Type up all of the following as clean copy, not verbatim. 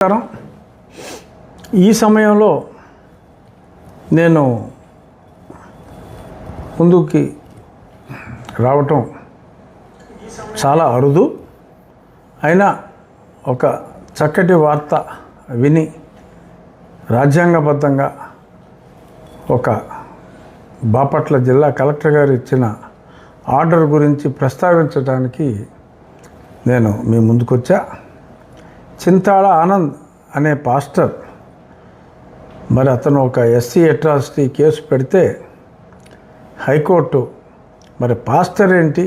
నమస్కారం. ఈ సమయంలో నేను ముందుకి రావటం చాలా అరుదు. అయినా ఒక చక్కటి వార్త విని రాజ్యాంగబద్ధంగా ఒక బాపట్ల జిల్లా కలెక్టర్ గారు ఇచ్చిన ఆర్డర్ గురించి ప్రస్తావించడానికి నేను మీ ముందుకొచ్చా. చింతాళ ఆనంద్ అనే పాస్టర్, మరి అతను ఒక ఎస్సీ అట్రాసిటీ కేసు పెడితే హైకోర్టు మరి పాస్టర్ ఏంటి,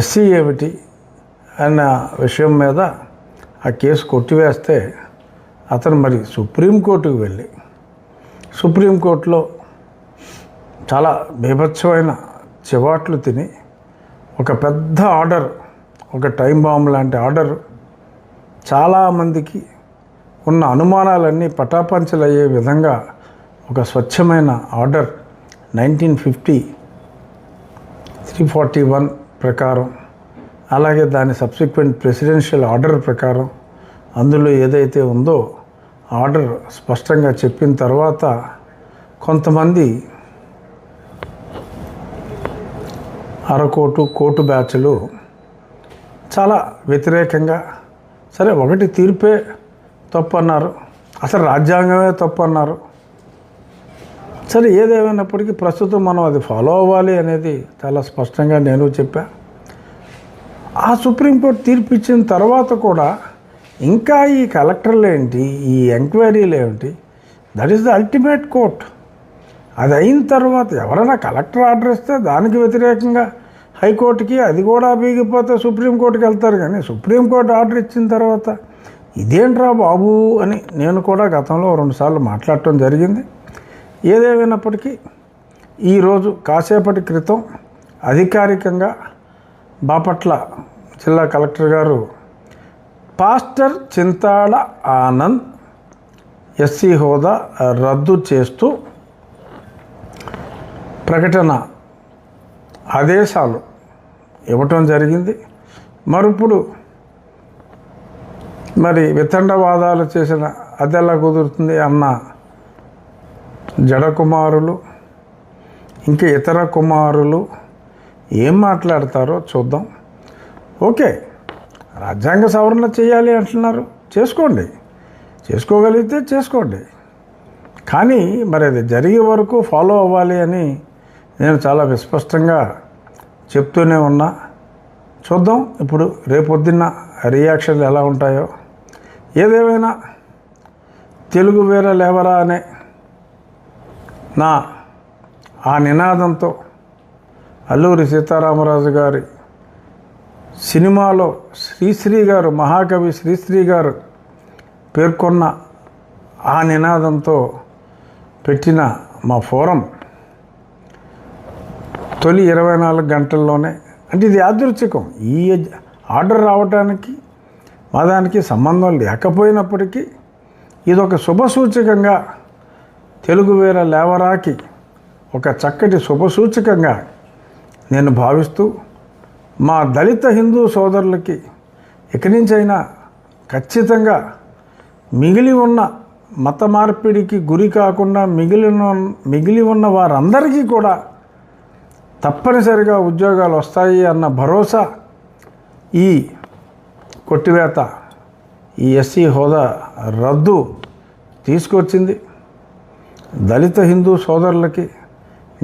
ఎస్సీ ఏమిటి అన్న విషయం మీద ఆ కేసు కొట్టివేస్తే అతను మరి సుప్రీంకోర్టుకు వెళ్ళి సుప్రీంకోర్టులో చాలా బీభత్సమైన చివాట్లు తిని ఒక పెద్ద ఆర్డర్, ఒక టైం బాంబ్ లాంటి ఆర్డర్, చాలామందికి ఉన్న అనుమానాలన్నీ పటాపంచలయ్యే విధంగా ఒక స్వచ్ఛమైన ఆర్డర్ 1950 341 ప్రకారం, అలాగే దాని సబ్సిక్వెంట్ ప్రెసిడెన్షియల్ ఆర్డర్ ప్రకారం అందులో ఏదైతే ఉందో ఆర్డర్ స్పష్టంగా చెప్పిన తర్వాత కొంతమంది అరకోటు కోటు బ్యాచ్లు చాలా వ్యతిరేకంగా, సరే ఒకటి తీర్పే తప్పు అన్నారు, అసలు రాజ్యాంగమే తప్పు అన్నారు. సరే ఏదేమైనప్పటికీ ప్రస్తుతం మనం అది ఫాలో అవ్వాలి అనేది చాలా స్పష్టంగా నేను చెప్పా. ఆ సుప్రీంకోర్టు తీర్పు ఇచ్చిన తర్వాత కూడా ఇంకా ఈ కలెక్టర్లు ఏంటి, ఈ ఎంక్వైరీలు ఏమిటి? That is the ultimate court. అది అయిన తర్వాత ఎవరైనా కలెక్టర్ ఆర్డర్ ఇస్తే దానికి వ్యతిరేకంగా హైకోర్టుకి, అది కూడా బీగిపోతే సుప్రీంకోర్టుకి వెళ్తారు. కానీ సుప్రీంకోర్టు ఆర్డర్ ఇచ్చిన తర్వాత ఇదేంట్రా బాబు అని నేను కూడా గతంలో 2 సార్లు మాట్లాడటం జరిగింది. ఏదేమైనప్పటికీ ఈరోజు కాసేపటి క్రితం అధికారికంగా బాపట్ల జిల్లా కలెక్టర్ గారు పాస్టర్ చింతాళ ఆనంద్ ఎస్సీ హోదా రద్దు చేస్తూ ప్రకటన ఆదేశాలు ఇవ్వటం జరిగింది. మరిప్పుడు మరి వితండవాదాలు చేసిన అదెలా కుదురుతుంది అన్న జడకుమారులు, ఇంకా ఇతర కుమారులు ఏం మాట్లాడతారో చూద్దాం. ఓకే, రాజ్యాంగ సవరణ చేయాలి అంటున్నారు, చేసుకోండి, చేసుకోగలిగితే చేసుకోండి. కానీ మరి అది జరిగే వరకు ఫాలో అవ్వాలి అని నేను చాలా విస్పష్టంగా చెప్తూనే ఉన్నా. చూద్దాం ఇప్పుడు రేపొద్దున్న రియాక్షన్లు ఎలా ఉంటాయో. ఏదేమైనా తెలుగు వేర లేవరా అనే నా ఆ నినాదంతో అల్లూరి సీతారామరాజు గారి సినిమాలో శ్రీశ్రీ గారు, మహాకవి శ్రీశ్రీ గారు పేర్కొన్న ఆ నినాదంతో పెట్టిన మా ఫోరం తొలి 24 గంటల్లోనే, అంటే ఇది యాదృచ్ఛికం, ఈ ఆర్డర్ రావడానికి మా దానికి సంబంధం లేకపోయినప్పటికీ ఇదొక శుభసూచకంగా, తెలుగు వేర లేవరాకి ఒక చక్కటి శుభసూచకంగా నేను భావిస్తూ, మా దళిత హిందూ సోదరులకి ఇక నుంచైనా ఖచ్చితంగా మిగిలి ఉన్న మత మార్పిడికి గురి కాకుండా మిగిలి ఉన్న వారందరికీ కూడా తప్పనిసరిగా ఉద్యోగాలు వస్తాయి అన్న భరోసా ఈ కొట్టివేత, ఈ ఎస్సీ హోదా రద్దు తీసుకొచ్చింది. దళిత హిందూ సోదరులకి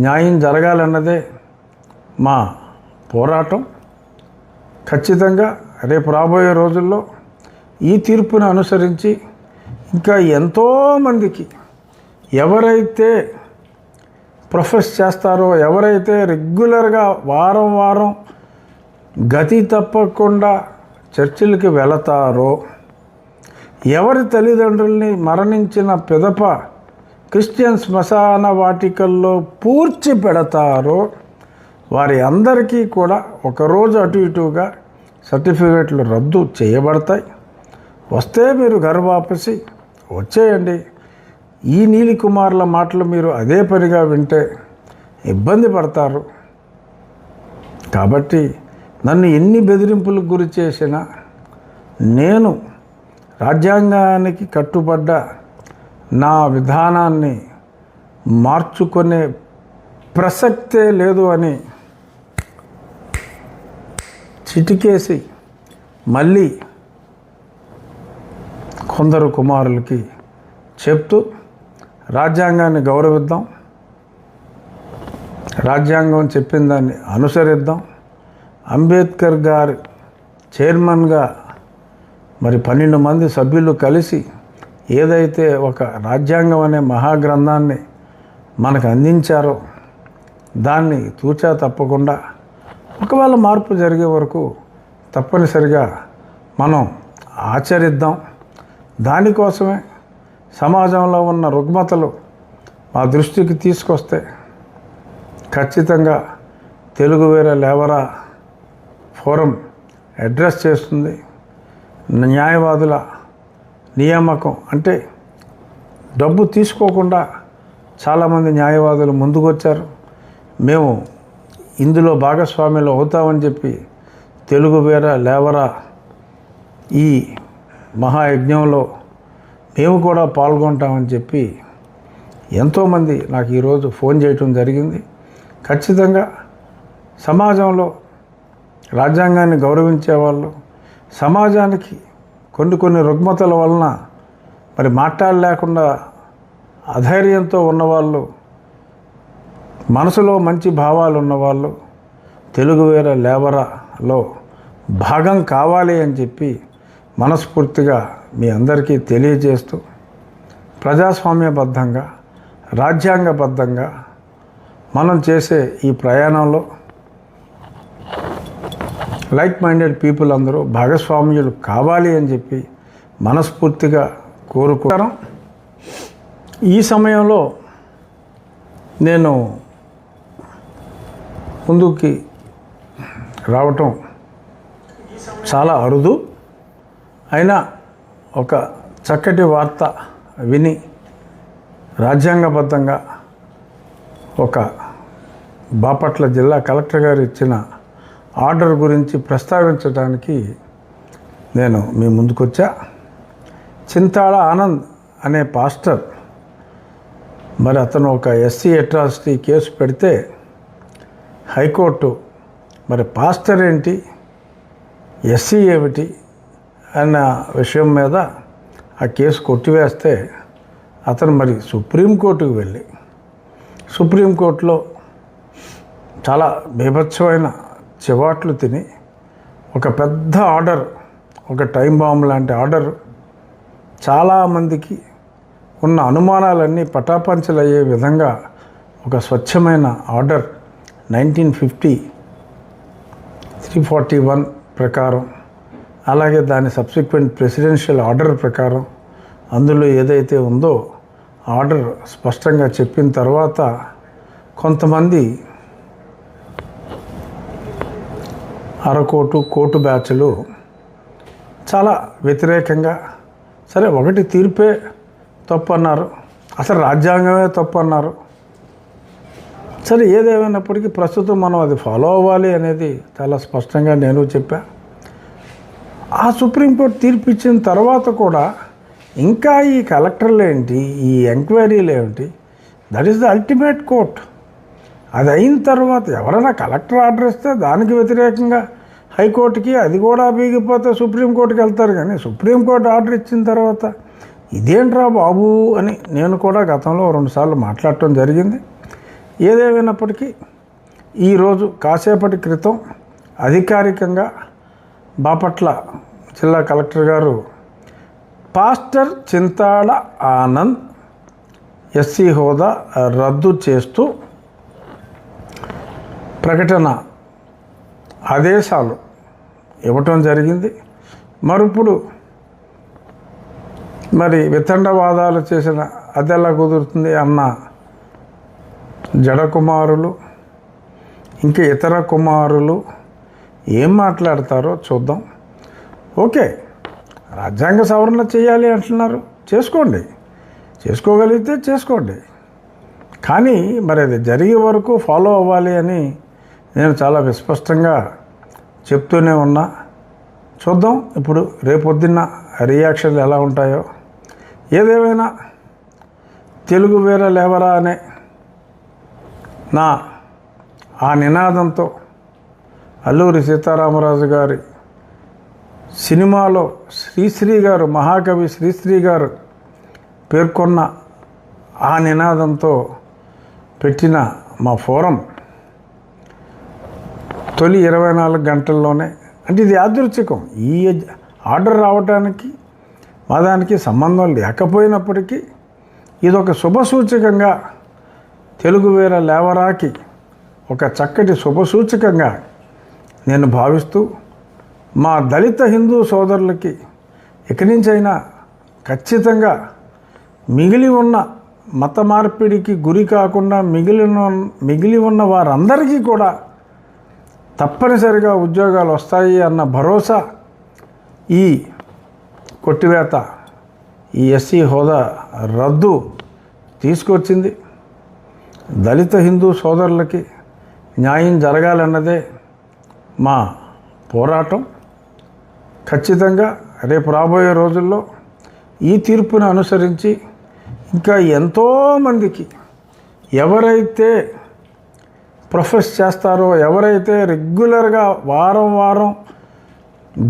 న్యాయం జరగాలన్నదే మా పోరాటం. ఖచ్చితంగా రేపు రాబోయే రోజుల్లో ఈ తీర్పును అనుసరించి ఇంకా ఎంతోమందికి, ఎవరైతే ప్రొఫెస్ చేస్తారో, ఎవరైతే రెగ్యులర్గా వారం గతి తప్పకుండా చర్చిలకి వెళతారో, ఎవరి తల్లిదండ్రుల్ని మరణించిన పిదప క్రిస్టియన్ శ్మశాన వాటికల్లో పూడ్చి పెడతారో వారి అందరికీ కూడా ఒకరోజు అటు ఇటుగా సర్టిఫికేట్లు రద్దు చేయబడతాయి. వస్తే మీరు గర్వాపసి వచ్చేయండి. ఈ నీలి కుమారుల మాటలు మీరు అదే పనిగా వింటే ఇబ్బంది పడతారు. కాబట్టి నన్ను ఎన్ని బెదిరింపులకు గురి చేసినా నేను రాజ్యాంగానికి కట్టుబడ్డ నా విధానాన్ని మార్చుకునే ప్రసక్తే లేదు అని చిటికేసి మళ్ళీ కొందరు కుమారులకి చెప్తూ రాజ్యాంగాన్ని గౌరవిద్దాం, రాజ్యాంగం చెప్పిన దాన్ని అనుసరిద్దాం, అంబేద్కర్ గారు చైర్మన్గా మరి 12 మంది సభ్యులు కలిసి ఏదైతే ఒక రాజ్యాంగం అనే మహాగ్రంథాన్ని మనకు అందించారో దాన్ని తూచా తప్పకుండా ఒకవేళ మార్పు జరిగే వరకు తప్పనిసరిగా మనం ఆచరిద్దాం. దానికోసమే సమాజంలో ఉన్న రుగ్మతలు మా దృష్టికి తీసుకొస్తే ఖచ్చితంగా తెలుగు వీర లేవరా ఫోరం అడ్రస్ చేస్తుంది. న్యాయవాదుల నియామకం అంటే డబ్బు తీసుకోకుండా చాలామంది న్యాయవాదులు ముందుకొచ్చారు. మేము ఇందులో భాగస్వామ్యులు అవుతామని చెప్పి తెలుగు వీర లేవరా ఈ మహాయజ్ఞంలో మేము కూడా పాల్గొంటామని చెప్పి ఎంతోమంది నాకు ఈరోజు ఫోన్ చేయటం జరిగింది. ఖచ్చితంగా సమాజంలో రాజ్యాంగాన్ని గౌరవించే వాళ్ళు, సమాజానికి కొన్ని రుగ్మతల వలన మరి మాట్లాడలేకుండా అధైర్యంతో ఉన్నవాళ్ళు, మనసులో మంచి భావాలు ఉన్నవాళ్ళు తెలుగు వీర లేవరాలో భాగం కావాలి అని చెప్పి మనస్ఫూర్తిగా మీ అందరికీ తెలియజేస్తూ ప్రజాస్వామ్యబద్ధంగా రాజ్యాంగబద్ధంగా మనం చేసే ఈ ప్రయాణంలో లైక్ మైండెడ్ పీపుల్ అందరూ భాగస్వామ్యులు కావాలి అని చెప్పి మనస్ఫూర్తిగా కోరుకుంటాను. ఈ సమయంలో నేను ముందుకి రావటం చాలా అరుదు. అయినా ఒక చక్కటి వార్త విని రాజ్యాంగబద్ధంగా ఒక బాపట్ల జిల్లా కలెక్టర్ గారు ఇచ్చిన ఆర్డర్ గురించి ప్రస్తావించడానికి నేను మీ ముందుకొచ్చా. చింతాళ ఆనంద్ అనే పాస్టర్ మరి అతను ఒక ఎస్సీ అట్రాసిటీ కేసు పెడితే హైకోర్టు మరి పాస్టర్ ఏంటి, ఎస్సీ ఏమిటి అన్న విషయం మీద ఆ కేసు కొట్టివేస్తే అతను మరి సుప్రీంకోర్టుకు వెళ్ళి సుప్రీంకోర్టులో చాలా బీభత్సమైన చివాట్లు తిని ఒక పెద్ద ఆర్డర్, ఒక టైం బాంబ్ లాంటి ఆర్డర్, చాలామందికి ఉన్న అనుమానాలన్నీ పటాపంచలయ్యే విధంగా ఒక స్వచ్ఛమైన ఆర్డర్ 1950 341 ప్రకారం, అలాగే దాని సబ్సిక్వెంట్ ప్రెసిడెన్షియల్ ఆర్డర్ ప్రకారం అందులో ఏదైతే ఉందో ఆర్డర్ స్పష్టంగా చెప్పిన తర్వాత కొంతమంది కోర్టు బ్యాచ్లు చాలా వ్యతిరేకంగా, సరే ఒకటి తీర్పే తప్పు అన్నారు, అసలు రాజ్యాంగమే తప్పు అన్నారు. సరే ఏదేమైనప్పటికీ ప్రస్తుతం మనం అది ఫాలో అవ్వాలి అనేది చాలా స్పష్టంగా నేను చెప్పా. ఆ సుప్రీంకోర్టు తీర్పు ఇచ్చిన తర్వాత కూడా ఇంకా ఈ కలెక్టర్లు ఏంటి, ఈ ఎంక్వైరీలు ఏమిటి, that is the ultimate court. అది అయిన తర్వాత ఎవరైనా కలెక్టర్ ఆర్డర్ ఇస్తే దానికి వ్యతిరేకంగా హైకోర్టుకి, అది కూడా బీగిపోతే సుప్రీంకోర్టుకి వెళ్తారు. కానీ సుప్రీంకోర్టు ఆర్డర్ ఇచ్చిన తర్వాత ఇదేంట్రా బాబు అని నేను కూడా గతంలో 2 సార్లు మాట్లాడటం జరిగింది. ఏదేమైనప్పటికీ ఈరోజు కాసేపటి క్రితం అధికారికంగా బాపట్ల జిల్లా కలెక్టర్ గారు పాస్టర్ చింతాళ ఆనంద్ ఎస్సీ హోదా రద్దు చేస్తూ ప్రకటన ఆదేశాలు ఇవ్వటం జరిగింది. మరిప్పుడు మరి వితండవాదాలు చేసిన అదెలా కుదురుతుంది అన్న జడకుమారులు ఇంకా ఇతర కుమారులు ఏం మాట్లాడతారో చూద్దాం. ఓకే, రాజ్యాంగ సవరణ చేయాలి అంటున్నారు, చేసుకోండి, చేసుకోగలిగితే చేసుకోండి. కానీ మరి అది జరిగే వరకు ఫాలో అవ్వాలి అని నేను చాలా విస్పష్టంగా చెప్తూనే ఉన్నా. చూద్దాం ఇప్పుడు రేపొద్దున్న రియాక్షన్లు ఎలా ఉంటాయో. ఏదేమైనా తెలుగు వీర లేవరా అనే నా ఆ నినాదంతో అల్లూరి సీతారామరాజు గారి సినిమాలో శ్రీశ్రీ గారు, మహాకవి శ్రీశ్రీ గారు పేర్కొన్న ఆ నినాదంతో పెట్టిన మా ఫోరం తొలి 24 గంటల్లోనే, అంటే ఇది యాదృచ్ఛికం, ఈ ఆర్డర్ రావడానికి మా దానికి సంబంధం లేకపోయినప్పటికీ ఇదొక శుభసూచకంగా, తెలుగు వీర లేవరాకి ఒక చక్కటి శుభసూచకంగా నేను భావిస్తూ, మా దళిత హిందూ సోదరులకి ఇక నుంచైనా ఖచ్చితంగా మిగిలి ఉన్న మత మార్పిడికి గురి కాకుండా మిగిలి ఉన్న వారందరికీ కూడా తప్పనిసరిగా ఉద్యోగాలు వస్తాయి అన్న భరోసా ఈ కొట్టివేత, ఈ ఎస్సీ హోదా రద్దు తీసుకొచ్చింది. దళిత హిందూ సోదరులకి న్యాయం జరగాలన్నదే మా పోరాటం. ఖచ్చితంగా రేపు రాబోయే రోజుల్లో ఈ తీర్పును అనుసరించి ఇంకా ఎంతోమందికి ఎవరైతే ప్రొఫెస్ చేస్తారో, ఎవరైతే రెగ్యులర్గా వారం వారం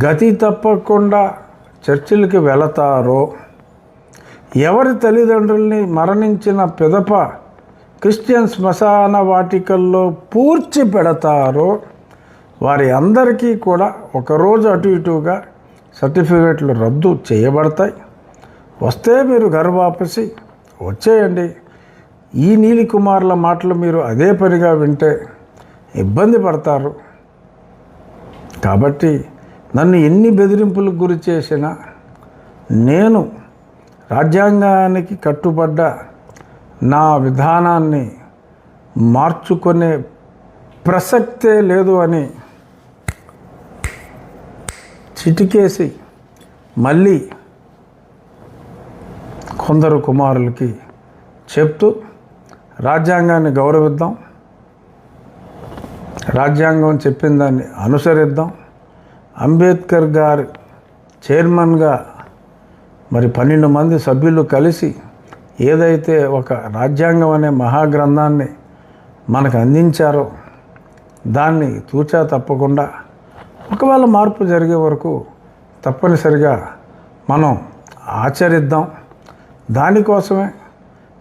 గతి తప్పకుండా చర్చిలకి వెళతారో, ఎవరి తల్లిదండ్రుల్ని మరణించిన పిదప క్రిస్టియన్ శ్మశాన వాటికల్లో పూడ్చి పెడతారో వారి అందరికీ కూడా ఒకరోజు అటు ఇటుగా సర్టిఫికేట్లు రద్దు చేయబడతాయి. వస్తే మీరు గర్వాపసి వచ్చేయండి. ఈ నీలి కుమార్ల మాటలు మీరు అదే పనిగా వింటే ఇబ్బంది పడతారు. కాబట్టి నన్ను ఎన్ని బెదిరింపులకు గురి చేసినా నేను రాజ్యాంగానికి కట్టుబడ్డ నా విధానాన్ని మార్చుకునే ప్రసక్తే లేదు అని చిటికేసి మళ్ళీ కొందరు కుమారులకి చెప్తూ రాజ్యాంగాన్ని గౌరవిద్దాం, రాజ్యాంగం చెప్పిన దాన్ని అనుసరిద్దాం. అంబేద్కర్ గారు చైర్మన్గా మరి 12 మంది సభ్యులు కలిసి ఏదైతే ఒక రాజ్యాంగం అనే మహాగ్రంథాన్ని మనకు అందించారో దాన్ని తూచా తప్పకుండా ఒకవేళ మార్పు జరిగే వరకు తప్పనిసరిగా మనం ఆచరిద్దాం. దానికోసమే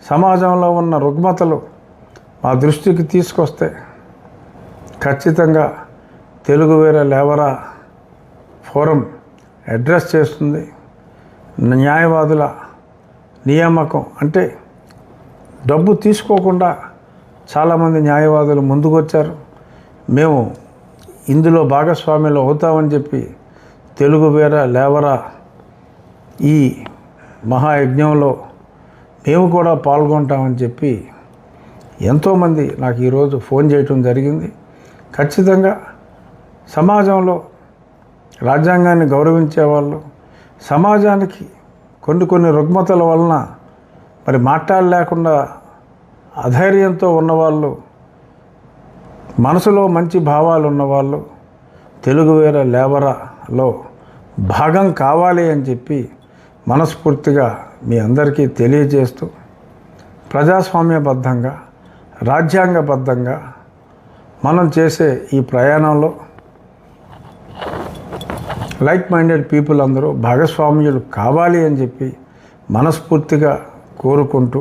సమాజంలో ఉన్న రుగ్మతలు మా దృష్టికి తీసుకొస్తే ఖచ్చితంగా తెలుగు వీర లేవరా ఫోరం అడ్రస్ చేస్తుంది. న్యాయవాదుల నియామకం అంటే డబ్బు తీసుకోకుండా చాలామంది న్యాయవాదులు ముందుకొచ్చారు. మేము ఇందులో భాగస్వామ్యులు అవుతామని చెప్పి తెలుగు వీర లేవరా ఈ మహాయజ్ఞంలో మేము కూడా పాల్గొంటామని చెప్పి ఎంతోమంది నాకు ఈరోజు ఫోన్ చేయటం జరిగింది. ఖచ్చితంగా సమాజంలో రాజ్యాంగాన్ని గౌరవించే వాళ్ళు, సమాజానికి కొన్ని రుగ్మతల వలన మరి మాట్లాడలేకుండా అధైర్యంతో ఉన్నవాళ్ళు, మనసులో మంచి భావాలు ఉన్నవాళ్ళు తెలుగు వీర లేవరాలో భాగం కావాలి అని చెప్పి మనస్ఫూర్తిగా మీ అందరికీ తెలియజేస్తూ, ప్రజాస్వామ్యబద్ధంగా రాజ్యాంగబద్ధంగా మనం చేసే ఈ ప్రయాణంలో లైక్ మైండెడ్ పీపుల్ అందరూ భాగస్వామ్యులు కావాలి అని చెప్పి మనస్ఫూర్తిగా కోరుకుంటూ